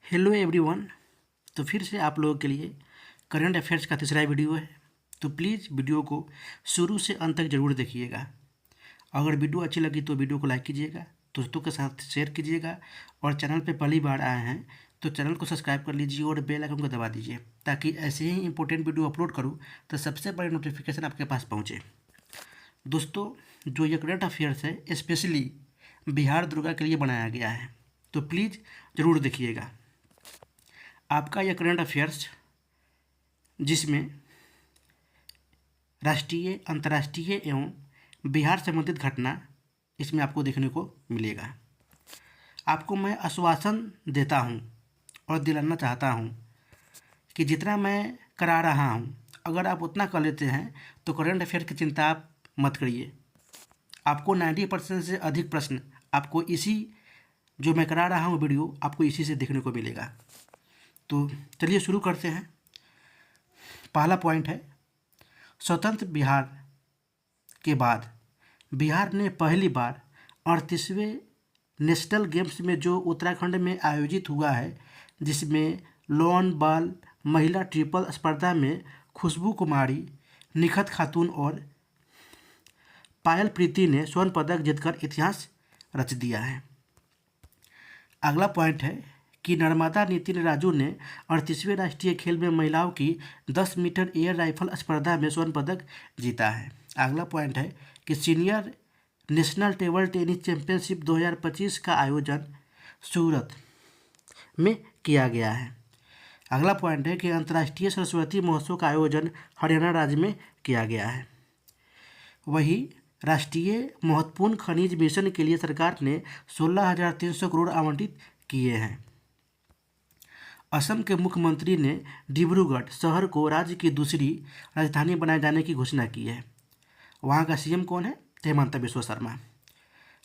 Hello everyone. तो फिर से आप लोगों के लिए करंट अफेयर्स का तीसरा वीडियो है। तो प्लीज़ वीडियो को शुरू से अंत तक ज़रूर देखिएगा। अगर वीडियो अच्छी लगी तो वीडियो को लाइक कीजिएगा, दोस्तों के साथ शेयर कीजिएगा, और चैनल पे पहली बार आए हैं तो चैनल को सब्सक्राइब कर लीजिए और बेल आइकन को दबा दीजिए, ताकि ऐसे ही इंपॉर्टेंट वीडियो अपलोड करूँ तो सबसे पहले नोटिफिकेशन आपके पास पहुँचे। दोस्तों, जो ये करंट अफेयर्स है स्पेशली बिहार दुर्गा के लिए बनाया गया है, तो प्लीज़ ज़रूर देखिएगा। आपका यह करंट अफेयर्स जिसमें राष्ट्रीय, अंतर्राष्ट्रीय एवं बिहार संबंधित घटना इसमें आपको देखने को मिलेगा। आपको मैं आश्वासन देता हूं और दिलाना चाहता हूं कि जितना मैं करा रहा हूं, अगर आप उतना कर लेते हैं तो करंट अफेयर की चिंता आप मत करिए। आपको 90% से अधिक प्रश्न आपको इसी जो मैं करा रहा हूं वीडियो, आपको इसी से देखने को मिलेगा। तो चलिए शुरू करते हैं। पहला पॉइंट है, स्वतंत्र बिहार के बाद बिहार ने पहली बार 38वें नेशनल गेम्स में जो उत्तराखंड में आयोजित हुआ है, जिसमें लॉन बॉल महिला ट्रिपल स्पर्धा में खुशबू कुमारी, निखत खातून और पायल प्रीति ने स्वर्ण पदक जीतकर इतिहास रच दिया है। अगला पॉइंट है कि नर्मदा नितिन राजू ने 38वें राष्ट्रीय खेल में महिलाओं की 10 मीटर एयर राइफल स्पर्धा में स्वर्ण पदक जीता है। अगला पॉइंट है कि senior national table tennis championship 2025 का आयोजन सूरत में किया गया है। अगला पॉइंट है कि अंतर्राष्ट्रीय सरस्वती महोत्सव का आयोजन हरियाणा राज्य में किया गया है। वही राष्ट्रीय महत्वपूर्ण खनिज मिशन के लिए सरकार ने 16,300 करोड़ आवंटित किए हैं। असम के मुख्यमंत्री ने डिब्रूगढ़ शहर को राज्य की दूसरी राजधानी बनाए जाने की घोषणा की है। वहाँ का सीएम कौन है? हेमंत बिस्वा शर्मा।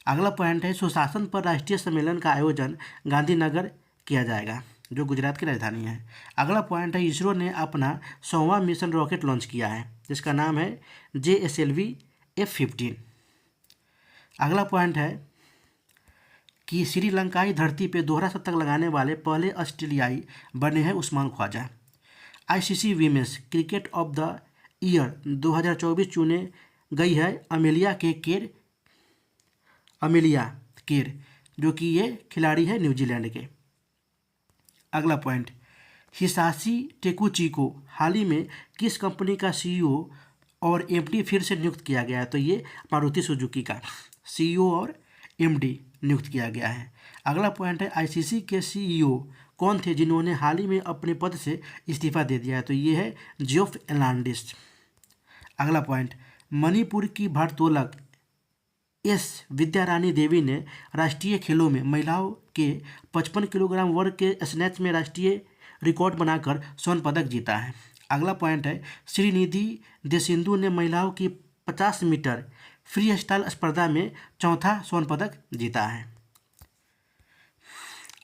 अगला पॉइंट है, सुशासन पर राष्ट्रीय सम्मेलन का आयोजन गांधीनगर किया जाएगा, जो गुजरात की राजधानी है। अगला पॉइंट है, इसरो ने अपना 100वां मिशन रॉकेट लॉन्च किया है, जिसका नाम है JSLV F-15। अगला पॉइंट है कि श्रीलंकाई धरती पे दोहरा शतक लगाने वाले पहले ऑस्ट्रेलियाई बने हैं Usman Khawaja. ICC women's cricket of the year 2024 चुने गई है अमेलिया केर, जो कि ये खिलाड़ी है न्यूजीलैंड के। अगला पॉइंट, हिसाशी टेकुची को हाल ही में किस कंपनी का CEO और MD फिर से नियुक्त किया गया है? तो ये मारुति सुजुकी का CEO और MD नियुक्त किया गया है। अगला पॉइंट है, ICC के CEO कौन थे जिन्होंने हाल ही में अपने पद से इस्तीफा दे दिया है? तो ये है जियोफ एर्नांडिस। अगला पॉइंट, मणिपुर की भारोत्तोलक S विद्यारानी देवी ने राष्ट्रीय खेलों में महिलाओं के 55 किलोग्राम वर्ग के स्नैच में राष्ट्रीय रिकॉर्ड बनाकर स्वर्ण पदक जीता है। अगला पॉइंट है, श्रीनिधि देसिंधु ने महिलाओं की 50 मीटर फ्री स्टाइल स्पर्धा में चौथा स्वर्ण पदक जीता है।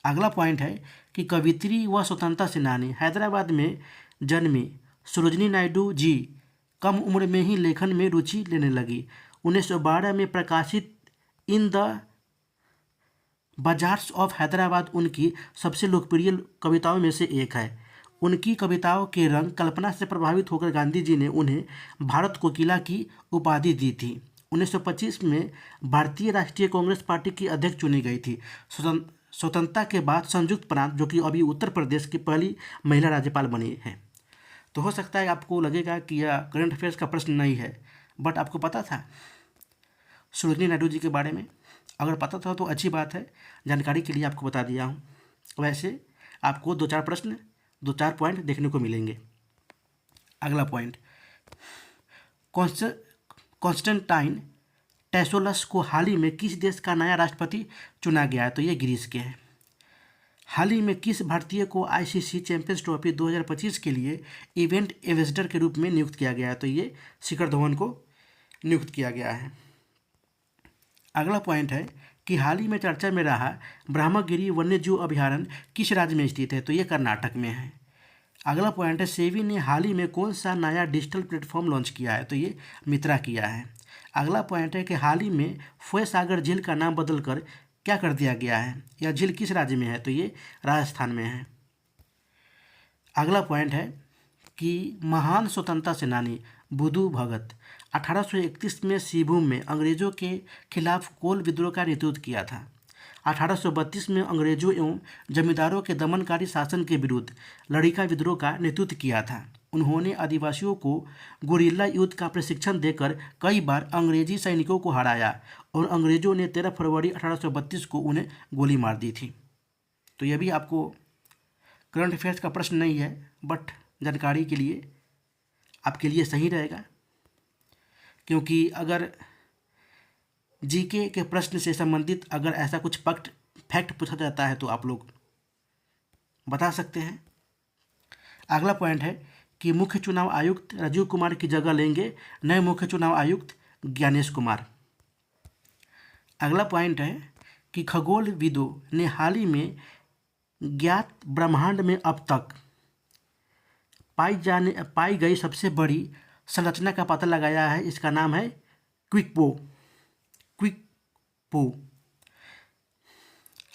अगला पॉइंट है कि कवित्री व स्वतंत्रता सेनानी हैदराबाद में जन्मी सरोजिनी नायडू जी कम उम्र में ही लेखन में रुचि लेने लगी। 1912 में प्रकाशित in the bazaars of Hyderabad उनकी सबसे लोकप्रिय कविताओं में से एक है। उनकी कविताओं के रंग कल्पना से प्रभावित होकर गांधी जी ने उन्हें भारत कोकिला की उपाधि दी थी। 1925 में भारतीय राष्ट्रीय कांग्रेस पार्टी की अध्यक्ष चुनी गई थी। स्वतंत्रता के बाद संयुक्त प्रांत, जो कि अभी उत्तर प्रदेश की पहली महिला राज्यपाल बनी है। तो हो सकता है आपको लगेगा कि यह करंट अफेयर्स का प्रश्न नहीं है, बट आपको पता था सरोजिनी नायडू जी के बारे में? अगर पता था तो अच्छी बात है, जानकारी के लिए आपको बता दिया हूँ। वैसे आपको 2-4 प्रश्न, 2-4 पॉइंट देखने को मिलेंगे। अगला पॉइंट, कॉन्स्टेंटाइन टैसोलस को हाल ही में किस देश का नया राष्ट्रपति चुना गया है? तो ये ग्रीस के हैं। हाल ही में किस भारतीय को ICC चैंपियंस ट्रॉफी 2025 के लिए इवेंट एम्बेसडर के रूप में नियुक्त किया गया है? तो ये शिखर धवन को नियुक्त किया गया है। अगला पॉइंट है कि हाल ही में चर्चा में रहा ब्रह्मगिरी वन्यजीव अभयारण्य किस राज्य में स्थित है? तो ये कर्नाटक में है। अगला पॉइंट है, सेबी ने हाल ही में कौन सा नया डिजिटल प्लेटफॉर्म लॉन्च किया है? तो ये मित्रा किया है। अगला पॉइंट है कि हाल ही में फॉय सागर झील का नाम बदलकर क्या कर दिया गया है? यह झील किस राज्य में है? तो ये राजस्थान में है। अगला पॉइंट है कि महान स्वतंत्रता सेनानी बुधु भगत 1831 में सिंहभूम में अंग्रेजों के खिलाफ कोल विद्रोह का नेतृत्व किया था। 1832 में अंग्रेजों एवं जमींदारों के दमनकारी शासन के विरुद्ध लड़िका विद्रोह का नेतृत्व किया था। उन्होंने आदिवासियों को गुरिल्ला युद्ध का प्रशिक्षण देकर कई बार अंग्रेजी सैनिकों को हराया और अंग्रेजों ने 13 फरवरी 1832 को उन्हें गोली मार दी थी। तो यह भी आपको करंट अफेयर्स का प्रश्न नहीं है, बट जानकारी के लिए आपके लिए सही रहेगा, क्योंकि अगर जीके के प्रश्न से संबंधित अगर ऐसा कुछ फैक्ट पूछा जाता है तो आप लोग बता सकते हैं। अगला पॉइंट है कि मुख्य चुनाव आयुक्त राजीव कुमार की जगह लेंगे नए मुख्य चुनाव आयुक्त ज्ञानेश कुमार। अगला पॉइंट है कि खगोलविदों ने हाल ही में ज्ञात ब्रह्मांड में अब तक पाई गई सबसे बड़ी संरचना का पता लगाया है। इसका नाम है क्विकपो।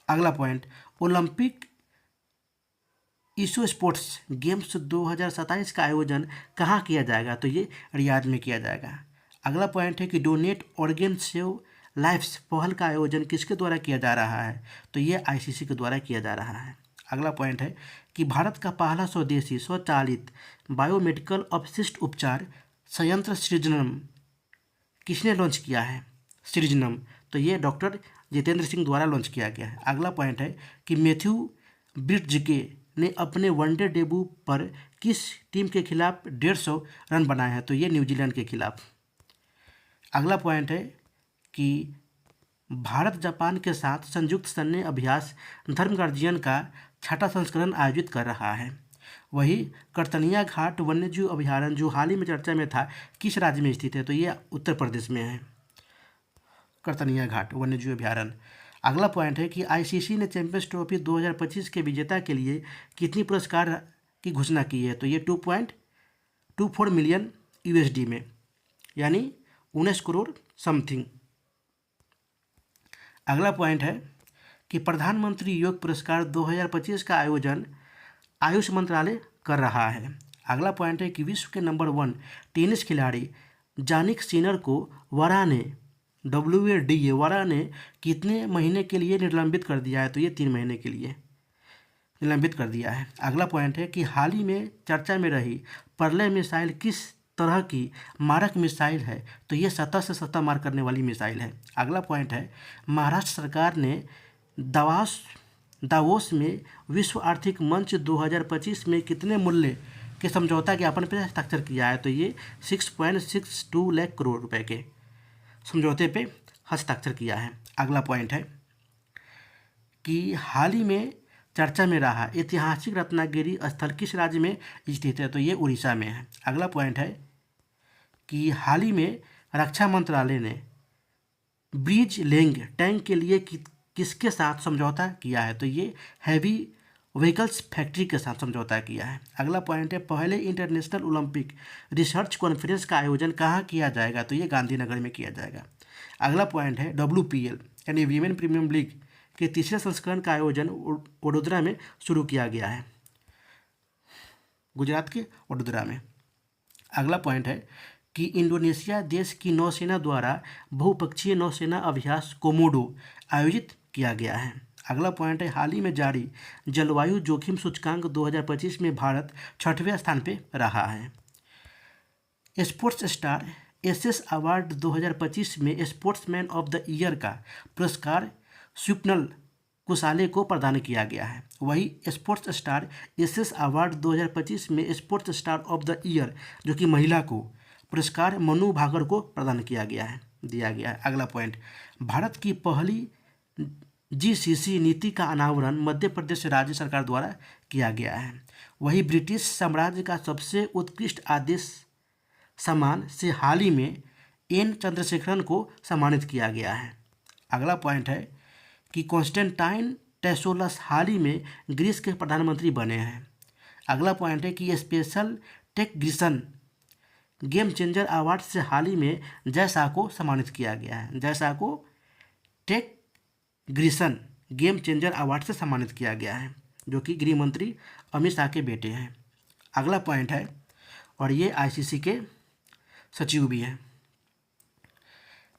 अगला पॉइंट, ओलंपिक एशियो स्पोर्ट्स गेम्स 2027 का आयोजन कहाँ किया जाएगा? तो ये रियाद में किया जाएगा। अगला पॉइंट है कि डोनेट ऑर्गेन सेव लाइफ्स पहल का आयोजन किसके द्वारा किया जा रहा है? तो ये आईसीसी के द्वारा किया जा रहा है। अगला पॉइंट है कि भारत का पहला स्वदेशी स्वचालित बायोमेडिकल अपशिष्ट उपचार संयंत्र सृजनम किसने लॉन्च किया है? सृजनम, तो ये डॉक्टर जितेंद्र सिंह द्वारा लॉन्च किया गया है। अगला पॉइंट है कि मैथ्यू ब्रिड्जगे ने अपने वनडे डेब्यू पर किस टीम के खिलाफ 150 रन बनाए हैं? तो ये न्यूजीलैंड के खिलाफ। अगला पॉइंट है कि भारत जापान के साथ संयुक्त सैन्य अभ्यास धर्म गार्जियन का 6वां संस्करण आयोजित कर रहा है। वही करतनिया घाट वन्यजीव अभ्यारण्य जो हाल ही में चर्चा में था, किस राज्य में स्थित है? तो ये उत्तर प्रदेश में है, करतनिया घाट वन्यजीव अभ्यारण्य। अगला पॉइंट है कि आईसीसी ने चैंपियंस ट्रॉफी 2025 के विजेता के लिए कितनी पुरस्कार की घोषणा की है? तो ये 2.24 मिलियन यूएसडी में, यानी 19 करोड़ समथिंग। अगला पॉइंट है कि प्रधानमंत्री योग पुरस्कार 2025 का आयोजन आयुष मंत्रालय कर रहा है। अगला पॉइंट है कि विश्व के नंबर 1 टेनिस खिलाड़ी जानिक सिनर को WADA ने कितने महीने के लिए निलंबित कर दिया है? तो ये 3 महीने के लिए निलंबित कर दिया है। अगला पॉइंट है कि हाल ही में चर्चा में रही प्रलय मिसाइल किस तरह की मारक मिसाइल है? तो ये सतह से सतह मार करने वाली मिसाइल है। अगला पॉइंट है महाराष्ट्र सरकार ने दावोस में विश्व आर्थिक मंच 2025 में कितने मूल्य के समझौता ज्ञापन पर हस्ताक्षर किया है? तो ये 6.62 लाख करोड़ रुपए के समझौते पे हस्ताक्षर किया है। अगला पॉइंट है कि हाल ही में चर्चा में रहा ऐतिहासिक रत्नागिरी स्थल किस राज्य में स्थित है? तो ये उड़ीसा में है। अगला पॉइंट है कि हाल ही में रक्षा मंत्रालय ने ब्रीज लेंग टैंक के लिए किसके साथ समझौता किया है? तो ये हैवी व्हीकल्स फैक्ट्री के साथ समझौता किया है। अगला पॉइंट है पहले इंटरनेशनल ओलंपिक रिसर्च कॉन्फ्रेंस का आयोजन कहाँ किया जाएगा? तो ये गांधीनगर में किया जाएगा। अगला पॉइंट है WPL यानी वीमेन प्रीमियम लीग के 3रे संस्करण का आयोजन वडोदरा में शुरू किया गया है, गुजरात के वडोदरा में। अगला पॉइंट है कि इंडोनेशिया देश की नौसेना द्वारा बहुपक्षीय नौसेना अभ्यास कोमोडो आयोजित किया गया है। अगला पॉइंट है हाल ही में जारी जलवायु जोखिम सूचकांक 2025 में भारत 6वें स्थान पे रहा है। स्पोर्ट्स स्टार एसएस अवार्ड 2025 में स्पोर्ट्समैन ऑफ द ईयर का पुरस्कार स्वप्नल कुसाले को प्रदान किया गया है। वही स्पोर्ट्स स्टार एसएस अवार्ड 2025 में sports star of the year जो कि महिला को पुरस्कार मनु भाकर को प्रदान दिया गया है। अगला पॉइंट, भारत की पहली जीसीसी नीति का अनावरण मध्य प्रदेश राज्य सरकार द्वारा किया गया है। वही ब्रिटिश साम्राज्य का सबसे उत्कृष्ट आदेश सम्मान से हाल ही में एन चंद्रशेखरन को सम्मानित किया गया है। अगला पॉइंट है कि कॉन्स्टेंटाइन टेसोलस हाल ही में ग्रीस के प्रधानमंत्री बने हैं। अगला पॉइंट है कि स्पेशल टेकग्रीसन गेम चेंजर अवार्ड से हाल ही में जय शाह को सम्मानित किया गया है। जय शाह को टेक ग्रिसन गेम चेंजर अवार्ड से सम्मानित किया गया है, जो कि गृह मंत्री अमित शाह के बेटे हैं। अगला पॉइंट है, और ये आईसीसी के सचिव भी हैं।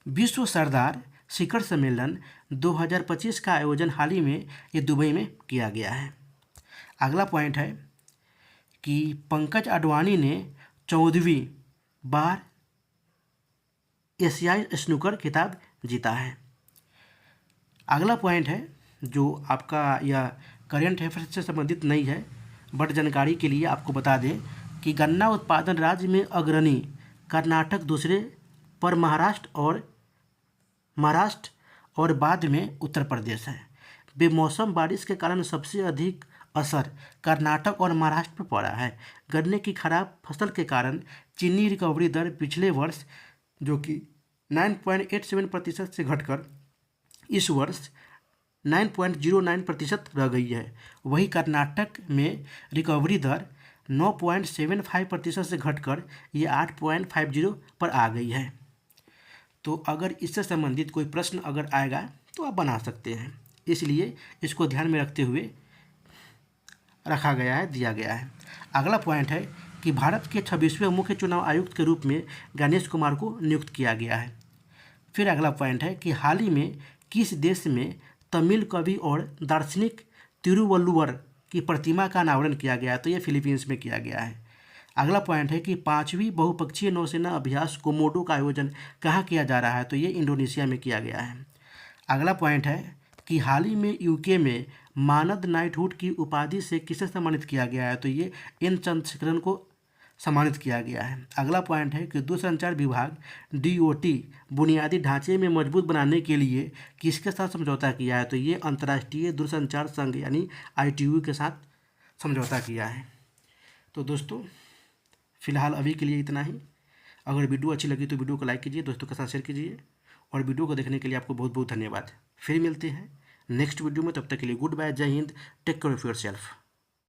विश्व सरदार शिखर सम्मेलन 2025 का आयोजन हाल ही में ये दुबई में किया गया है। अगला पॉइंट है कि पंकज अडवाणी ने 14वीं बार एशियाई स्नूकर खिताब जीता है। अगला पॉइंट है जो आपका यह करेंट अफेयर से संबंधित नहीं है, बट जानकारी के लिए आपको बता दें कि गन्ना उत्पादन राज्य में अग्रणी कर्नाटक दूसरे पर महाराष्ट्र और बाद में उत्तर प्रदेश है। बेमौसम बारिश के कारण सबसे अधिक असर कर्नाटक और महाराष्ट्र पर पड़ा है। गन्ने की खराब फसल के कारण चीनी रिकवरी दर पिछले वर्ष जो कि 9.87% से घटकर इस वर्ष 9.09% रह गई है। वहीं कर्नाटक में रिकवरी दर 9.75% से घटकर ये 8.50 पर आ गई है। तो अगर इससे संबंधित कोई प्रश्न अगर आएगा तो आप बना सकते हैं, इसलिए इसको ध्यान में रखते हुए रखा गया है, दिया गया है। अगला पॉइंट है कि भारत के 26वें मुख्य चुनाव आयुक्त के रूप में गणेश कुमार को नियुक्त किया गया है। फिर अगला पॉइंट है कि हाल ही में किस देश में तमिल कवि और दार्शनिक तिरुवल्लुवर की प्रतिमा का अनावरण किया गया है, तो ये फिलीपींस में किया गया है। अगला पॉइंट है कि 5वीं बहुपक्षीय नौसेना अभ्यास कोमोडो का आयोजन कहाँ किया जा रहा है, तो ये इंडोनेशिया में किया गया है। अगला पॉइंट है कि हाल ही में यूके में मानद नाइटहुड की उपाधि से किसे सम्मानित किया गया है, तो ये एन चंद्रशेखरन को सम्मानित किया गया है। अगला पॉइंट है कि दूरसंचार विभाग डीओटी बुनियादी ढांचे में मजबूत बनाने के लिए किसके साथ समझौता किया है, तो ये अंतर्राष्ट्रीय दूरसंचार संघ यानी ITU के साथ समझौता किया है। तो दोस्तों फिलहाल अभी के लिए इतना ही। अगर वीडियो अच्छी लगी तो वीडियो को लाइक कीजिए, दोस्तों के साथ शेयर कीजिए, और वीडियो को देखने के लिए आपको बहुत बहुत धन्यवाद। फिर मिलते हैं नेक्स्ट वीडियो में, तब तक के लिए गुड बाय, जय हिंद, take care of your self.